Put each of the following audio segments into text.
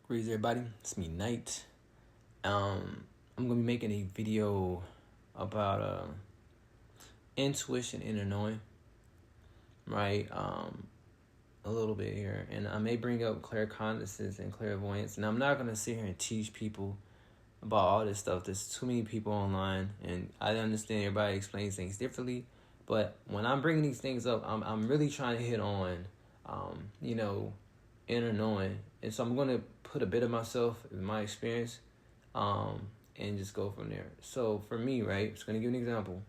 Greetings everybody, it's me Knight. I'm gonna be making a video about intuition, inner knowing, right? A little bit here, and I may bring up claircognizance and clairvoyance. And I'm not gonna sit here and teach people about all this stuff. There's too many people online, and I understand everybody explains things differently. But when I'm bringing these things up, I'm really trying to hit on, inner knowing. And so I'm going to put a bit of myself in my experience and just go from there. So for me, right, just going to give an example.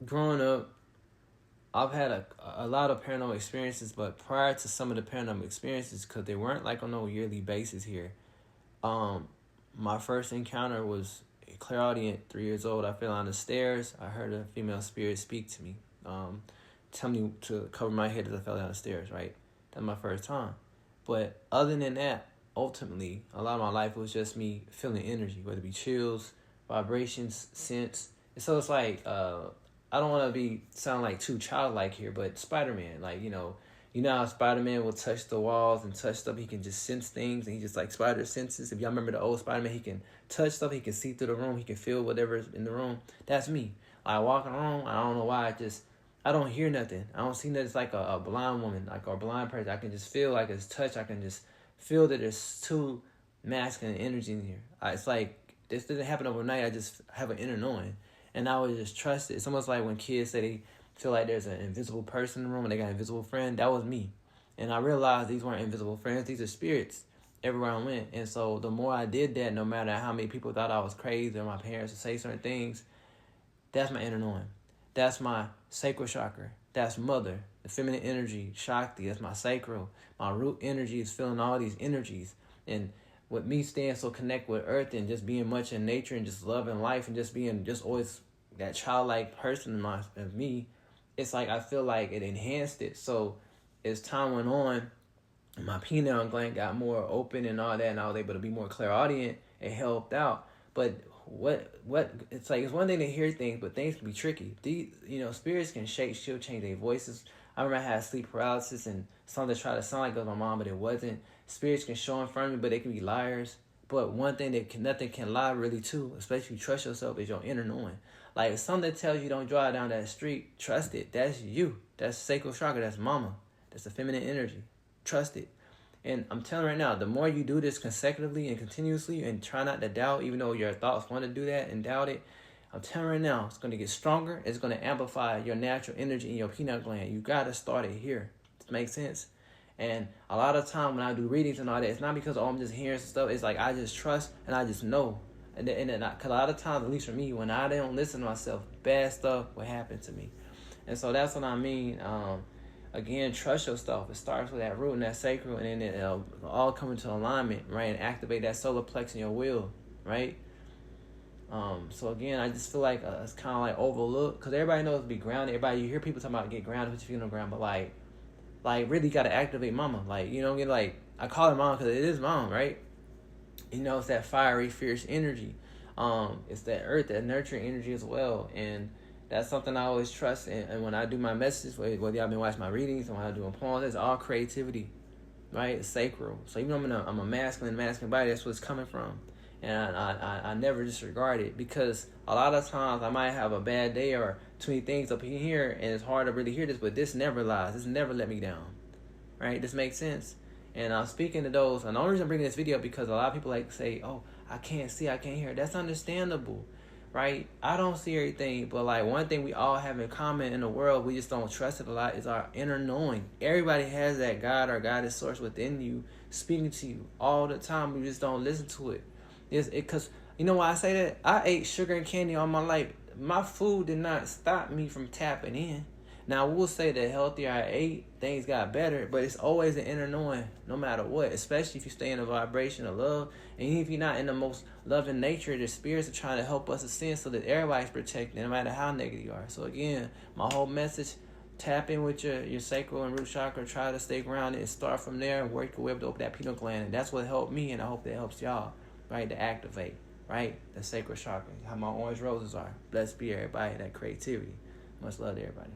Growing up, I've had a lot of paranormal experiences, but prior to some of the paranormal experiences, because they weren't like on no yearly basis here, my first encounter was clairaudient, 3 years old. I fell down the stairs. I heard a female spirit speak to me, tell me to cover my head as I fell down the stairs, right? That's my first time. But other than that, ultimately, a lot of my life was just me feeling energy, whether it be chills, vibrations, sense. And so it's like, I don't want to sound like too childlike here, but Spider-Man, like, you know how Spider-Man will touch the walls and touch stuff. He can just sense things, and he just like spider senses. If y'all remember the old Spider-Man, he can touch stuff. He can see through the room. He can feel whatever's in the room. That's me. I walk around. I don't know why. I don't hear nothing. I don't see nothing. It's like a blind woman, like, or a blind person. I can just feel like it's touch. I can just feel that there's two masculine energy in here. It's like this didn't happen overnight. I just have an inner knowing, and I would just trust it. It's almost like when kids say they feel like there's an invisible person in the room and they got an invisible friend. That was me. And I realized these weren't invisible friends. These are spirits everywhere I went. And so the more I did that, no matter how many people thought I was crazy or my parents would say certain things, that's my inner knowing. That's my sacral chakra. That's mother, the feminine energy, Shakti. That's my sacral. My root energy is feeling all these energies. And with me staying so connected with earth and just being much in nature and just loving life and just being just always that childlike person of me, it's like I feel like it enhanced it. So as time went on, my pineal gland got more open and all that, and I was able to be more clairaudient. It helped out. But what it's like, it's one thing to hear things, but things can be tricky. These, spirits can shape, shift, change their voices. I remember I had sleep paralysis, and some that try to sound like it was my mom, but it wasn't. Spirits can show in front of me, but they can be liars. But one thing nothing can lie really too, especially if you trust yourself, is your inner knowing. Like, if something that tells you don't drive down that street, trust it. That's you. That's sacral chakra. That's mama. That's the feminine energy. Trust it. And I'm telling you right now, the more you do this consecutively and continuously and try not to doubt, even though your thoughts want to do that and doubt it, I'm telling you right now, it's going to get stronger. It's going to amplify your natural energy in your pineal gland. You got to start it here. Does it make sense? And a lot of time when I do readings and all that, it's not because, I'm just hearing stuff. It's like I just trust and I just know. And because a lot of times, at least for me, when I don't listen to myself, bad stuff will happen to me. And so that's what I mean. Again, trust yourself. It starts with that root and that sacral, and then it'll all come into alignment, right? And activate that solar plex in your will, right? So again, I just feel like it's kind of like overlooked, because everybody knows to be grounded. You hear people talking about get grounded, put your feet on the ground, but like really got to activate mama. Like, I call her mom because it is mom, right? It's that fiery, fierce energy. It's that earth, that nurturing energy as well. And that's something I always trust. And when I do my messages, whether y'all been watching my readings or when I do poems, it's all creativity, right? It's sacral. So even though I'm a masculine body, that's where it's coming from. And I never disregard it, because a lot of times I might have a bad day or too many things up in here, and it's hard to really hear this, but this never lies. This never let me down, right? This makes sense. And I'm speaking to those, and the only reason I'm bringing this video up because a lot of people like to say, oh, I can't see, I can't hear. That's understandable, right? I don't see everything, but like one thing we all have in common in the world, we just don't trust it a lot, is our inner knowing. Everybody has that God or goddess source within you speaking to you all the time. We just don't listen to it. Because you know why I say that? I ate sugar and candy all my life. My food did not stop me from tapping in. Now, we'll say the healthier I ate, things got better, but it's always an inner knowing, no matter what, especially if you stay in a vibration of love. And even if you're not in the most loving nature, the spirits are trying to help us ascend so that everybody's protected, no matter how negative you are. So again, my whole message, tap in with your sacral and root chakra, try to stay grounded and start from there and work your way up to open that pineal gland. And that's what helped me, and I hope that helps y'all, right, to activate, right, the sacral chakra, how my orange roses are. Blessed be everybody, that creativity. Much love to everybody.